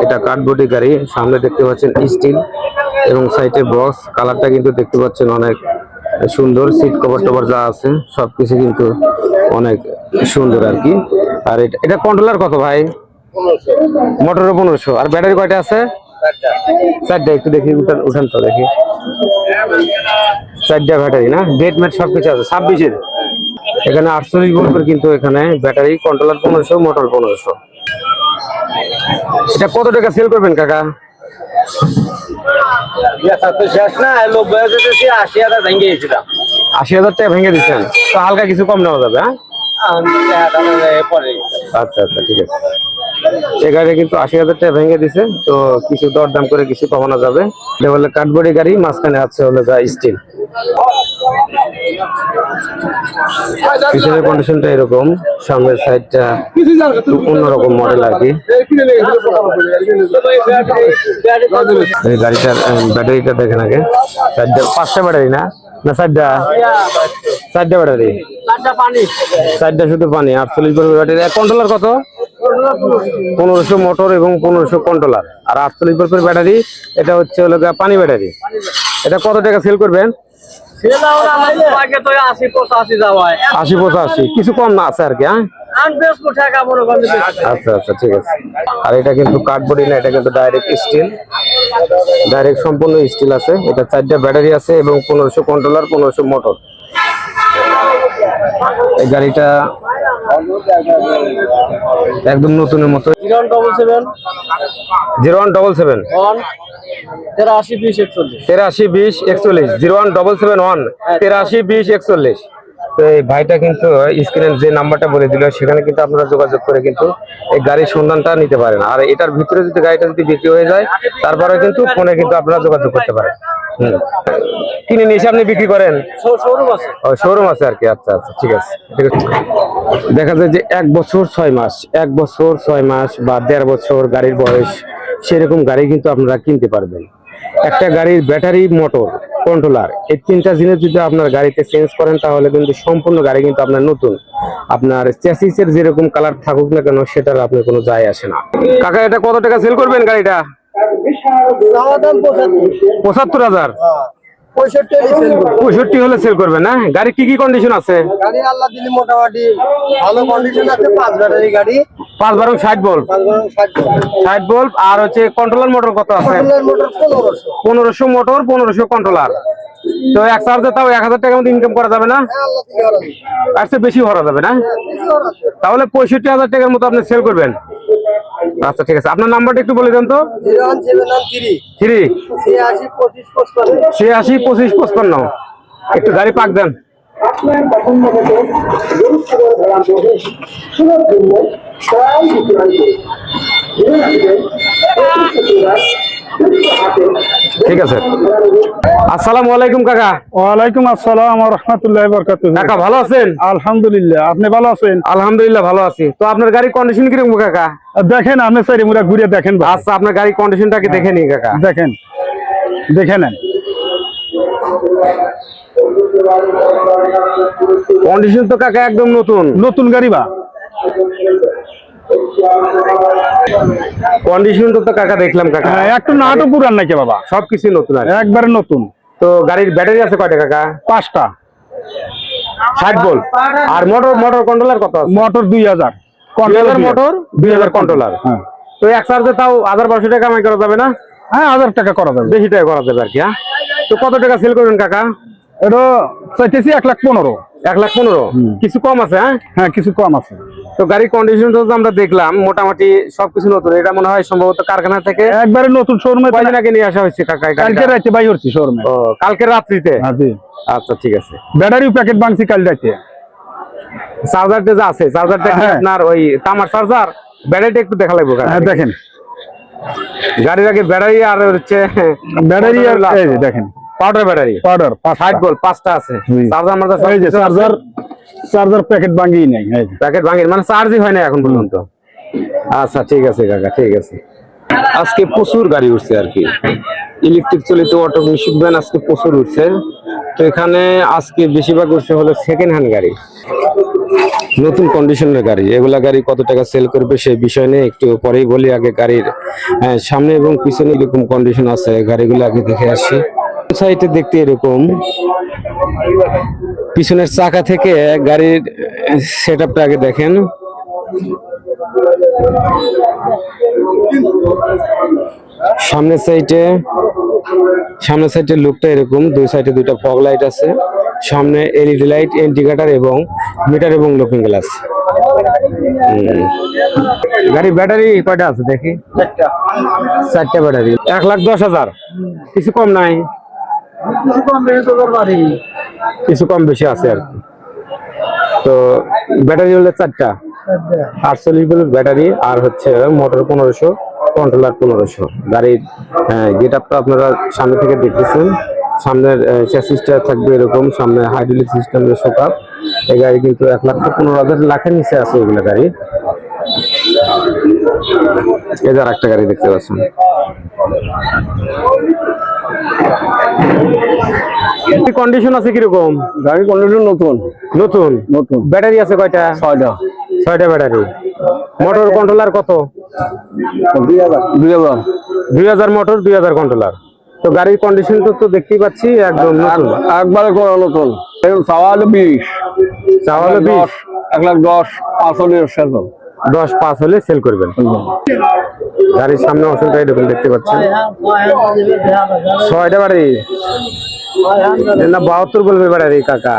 এটা কাঠবডি গাড়ি, সামনে দেখতে পাচ্ছেন স্টিল এবং সাইডে বক্স। কালারটা কিন্তু দেখতে পাচ্ছেন অনেক সুন্দর, সিট কভার টভার যা আছে সবকিছু কিন্তু অনেক সুন্দর আর কি। আর এটা কন্ট্রোলার কত ভাই? মোটরের 1500। আর ব্যাটারি কয়টা আছে? চারটা। একটু দেখি উঠান তো দেখি, চারটা ব্যাটারি না, ডেট ম্যাট সবকিছু আছে। 26-এর এখানে 48 ভোল্টের কিন্তু এখানে ব্যাটারি, কন্ট্রোলার 1500, মোটর 1500। এটা কত টাকা সেল করবেন কাকা? 80,000 টাকা ভেঙে দিচ্ছেন তো, হালকা কিছু কম নেওয়া যাবে? আচ্ছা আচ্ছা, ঠিক আছে। এই গাড়ি কিন্তু 80,000 টাকা ভেঙে দিছে, তো কিছু দরদাম করে কিছু কমানো যাবে। এটা হলো কাঠবডি গাড়ি, মাঝখানে আছে হলো যা স্টিল। পিছনের কন্ডিশনটা এরকম, সামনের সাইডটা অন্যরকম মডেল আর কি। এই গাড়িটার ব্যাটারিটা দেখেন আগে। 5টা ব্যাটারি না, না 4টা ব্যাটারি, 4টা শুধু পানি। 48 ভোল্টের ব্যাটারি। কন্ট্রোলার কত? 1500 মোটর এবং 1500 কন্ট্রোলার। আর 48 ভোল্টের ব্যাটারি, এটা হচ্ছে হলো পানি ব্যাটারি। এটা কত টাকা সেল করবেন? 80-85, কিছু কম না আছে আর কি। হ্যাঁ, আচ্ছা আচ্ছা, ঠিক আছে। আর এটা কিন্তু কাঠবডি না, এটা কিন্তু ডাইরেক্ট স্টিল, ডাইরেক্ট সম্পূর্ণ স্টিল আছে। এটা 4টা ব্যাটারি আছে এবং 1500 কন্ট্রোলার, 1500 মোটর। এই গাড়িটা একদম নতুনের মতো। 0177 0177 8320 41। 01771 8320 41। তো এই ভাইটা কিন্তু স্ক্রিনের যে নাম্বারটা বলে দিল, সেখানে কিন্তু আপনারা যোগাযোগ করে কিন্তু এই গাড়ির সন্ধানটা নিতে পারেন। আর এটার ভিতরে যদি গাড়িটা যদি বিক্রি হয়ে যায়, তারপরে কিন্তু ফোনে কিন্তু আপনারা যোগাযোগ করতে পারেন। কিনে নিয়ে এসে আপনি বিক্রি করেন? শোরুম আছে আর কি। আচ্ছা আচ্ছা, ঠিক আছে, ঠিক আছে। দেখা যায় যে 1 বছর 6 মাস, 1 বছর 6 মাস বা 1.5 বছর গাড়ির বয়স, সেরকম গাড়ি কিন্তু আপনারা কিনতে পারবেন। একটা গাড়ির ব্যাটারি, মোটর, কন্ট্রোলার, এই 3টা জিনিস যদি আপনার গাড়িতে চেঞ্জ করেন, তাহলে কিন্তু সম্পূর্ণ গাড়ি কিন্তু আপনার নতুন। আপনার চ্যাসিসের যেরকম কালার থাকুক না কেন, সেটার আপনার কোনো যায় আসে না। কাকা, এটা কত টাকা সেল করবেন গাড়িটা? 75,000। 65 হলে সেল করবেন না? গাড়ি কি কি কন্ডিশন আছে? গাড়ি আল্লাহ দিলি মোটামুটি ভালো কন্ডিশন আছে। 5 ব্যাটারি গাড়ি, 5 বারং 60 ভোল্ট, 60 ভোল্ট। আর হচ্ছে কন্ট্রোলার মোটর কত আছে? Motor 1500 motor, 1500 controller. তো এক চার্জে তাও 1000 টাকার মতো ইনকাম করা যাবে না? তার চেয়ে বেশি ভরা যাবে না? তাহলে 65,000 টাকার মতো আপনি সেল করবেন। আচ্ছা, ঠিক আছে। আপনার নাম্বারটা একটু বলে দেন তো। 0173 86 25 55। একটু গাড়ি পাক দেন। ঠিক আছে। আসসালামু আলাইকুম কাকা। ওয়ালাইকুম আসসালাম ওয়া রাহমাতুল্লাহি ওয়া বারাকাতুহু। কাকা ভালো আছেন? আলহামদুলিল্লাহ, আপনি ভালো আছেন? আলহামদুলিল্লাহ ভালো আছি। তো আপনার গাড়ির কন্ডিশন কিরকম কাকা? দেখেন, আপনি সাইডে মুরা ঘুরে দেখেন। আচ্ছা, আপনার গাড়ির কন্ডিশনটা কি দেখে নি কাকা? দেখেন, দেখে নেন। কন্ডিশন তো কাকা একদম নতুন, নতুন গাড়ি বা কন্ডিশন তো কাকা দেখলাম কাকা। একটু নাটও পুরান নাকি বাবা? সবকিছু নতুন আছে, একবারে নতুন। তো গাড়ির ব্যাটারি আছে কয়টা কাকা? 5টা, 60 ভোল্ট। আর মোটর কন্ট্রোলার কত আছে? Motor 2000 motor, 2000 controller. হ্যাঁ, তো এক চার্জে তাও 1200 টাকা কামাই করা যাবে না? হ্যাঁ, 1000 টাকা করা যাবে, বেশি টাকা করা যাবে আর কি। হ্যাঁ, তো কত টাকা সেল করবেন কাকা? এটা চাইতেছি 1,15,000। 1,15,000। কিছু কম আছে? হ্যাঁ হ্যাঁ, কিছু কম আছে। তো গাড়ির কন্ডিশন তো আমরা দেখলাম মোটামুটি সবকিছু নতুন। এটা মনে হয় সম্ভবত কারখানা থেকে একবারে নতুন শোরুমে কয়দিন আগে নিয়ে আসা হয়েছে কাকা? কালকে রাতে বাই করছি শোরুমে। ও, কালকে রাত্রিতে? হ্যাঁ জি। আচ্ছা, ঠিক আছে। ব্যাটারি প্যাকেট ভাঙছি কাল রাতে। চার্জারটা যা আছে, চার্জারটা কি আপনার ওই তামার চার্জার? ব্যাটারিটা একটু দেখা লাগবে। হ্যাঁ, দেখেন গাড়ির আগে ব্যাটারি আর হচ্ছে ব্যাটারি আর এই যে দেখেন পাউডার ব্যাটারি, পাউডার 60 ভোল্ট 5টা আছে। চার্জার মার্জার এই যে চার্জার প্যাকেট ভাঙিই নাই, এই যে প্যাকেট ভাঙি, মানে চার্জই হয় না এখন পর্যন্ত। আচ্ছা, ঠিক আছে কাকা, ঠিক আছে। আজকে প্রচুর গাড়ি উঠছে আর কি, ইলেকট্রিক চালিত অটো মিশুক ভ্যান আজকে প্রচুর উঠছে। তো এখানে আজকে বেশিরভাগ উঠছে হলো সেকেন্ড হ্যান্ড গাড়ি। নতুন কন্ডিশনের গাড়ি, এগুলা গাড়ি কত টাকা সেল করবে সেই বিষয় নিয়ে একটু পরেই বলি। আগে গাড়ির সামনে এবং পিছনে এরকম কন্ডিশন আছে, গাড়িগুলো আগে দেখে আসি। সাইডে দেখতে এরকম, পিছনের চাকা থেকে গাড়ির সেট আপটা আগে দেখেন। সামনের সাইডে লুকটা এরকম, দুই সাইডে দুইটা ফগ লাইট আছে, সামনে এলইডি লাইট, ইন্ডিকেটর এবং মিটার এবং লুকিং গ্লাস। গাড়ি ব্যাটারি কয়টা আছে দেখি? 4টা ব্যাটারি। 1,10,000, কিছু কম নাই? কিছু কম বেশি আছে আর কি। তো ব্যাটারি হলো 4টা, 48 ভোল্ট ব্যাটারি, আর হচ্ছে মোটর 1500, কন্ট্রোলার 1500। গাড়ির গেট আপটা আপনারা সামনে থেকে দেখতেছেন। সামনের চ্যাসিসটা থাকবে এরকম, সামনে হাইড্রোলিক সিস্টেমের শোকআপ। এই গাড়ি কিন্তু 1,15,000 নিচে আছে এগুলো গাড়ি। এই যে আরেকটা গাড়ি দেখতে পাচ্ছেন। কন্ডিশন আছে কিরকম? গাড়ির কন্ডিশন নতুন নতুন নতুন। ব্যাটারি আছে কয়টা? 6টা। 6টা ব্যাটারি। মোটর কন্ট্রোলার কত? 2000 মোটর, 2000 কন্ট্রোলার। তো গাড়ির কন্ডিশন তো দেখতেই পাচ্ছি একদম নতুন, একবারে করা নতুন। চাওয়া হলো 20, চাওয়া হলো 20, 1,10,000, 5 হলে শেষ হবে। 10,5 হলে সেল করবেন। গাড়ির সামনে অপশনটা এরকম দেখতে পাচ্ছেন। 6টা ব্যাটারি না 72 বলবে ব্যাটারি কাকা?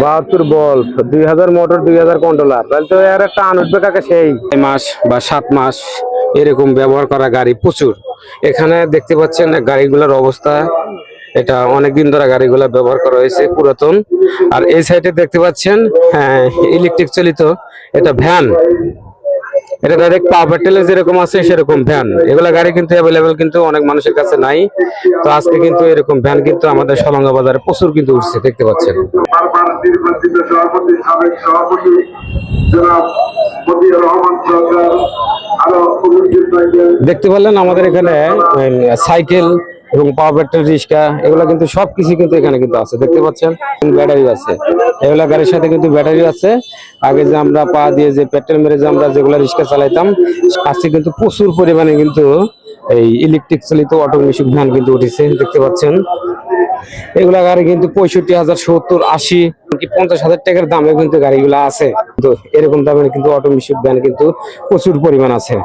72 বল্ব, 2000 মোটর, 2000 কন্ট্রোলার। তাহলে তো এর একটা আন উঠবে কাকা, সেই মাস বা 7 মাস এরকম ব্যবহার করা গাড়ি প্রচুর। এখানে দেখতে পাচ্ছেন গাড়িগুলোর অবস্থা, এটা অনেকদিন ধরে গাড়িগুলো ব্যবহার করা হয়েছে, পুরাতন। আর এই সাইডে দেখতে পাচ্ছেন ইলেকট্রিক চালিত এটা ভ্যান, এটা ডাইরেক্ট পাওয়ার টেলে যেরকম আছে সেরকম ভ্যান। এগুলা গাড়ি কিন্তু অ্যাভেলেবেল, কিন্তু অনেক মানুষের কাছে নাই। তো আজকে কিন্তু এরকম ভ্যান কিন্তু আমাদের সলঙ্গা বাজারে প্রচুর কিন্তু উঠছে, দেখতে পাচ্ছেন। দেখতে পারলেন আমাদের এখানে সাইকেল এবং পাওয়ার ব্যাটারি রিক্সা, এগুলা কিন্তু সবকিছু কিন্তু এখানে কিন্তু আছে, দেখতে পাচ্ছেন। ব্যাটারি আছে, এগুলা গাড়ির সাথে কিন্তু ব্যাটারি আছে। আগে যে আমরা পা দিয়ে যে পেট্রোল মেরে যে আমরা যেগুলা রিক্সা চালাইতাম, আজকে কিন্তু প্রচুর পরিমাণে কিন্তু এই ইলেকট্রিক চালিত অটোমেটিক ভ্যান কিন্তু উঠেছে, দেখতে পাচ্ছেন। এগুলা গাড়ি কিন্তু 65,000, 70, 80, 50,000 টাকার দামে কিন্তু গাড়িগুলা আছে। তো এরকম দামে কিন্তু অটোমেটিক ভ্যান কিন্তু প্রচুর পরিমাণ আছে।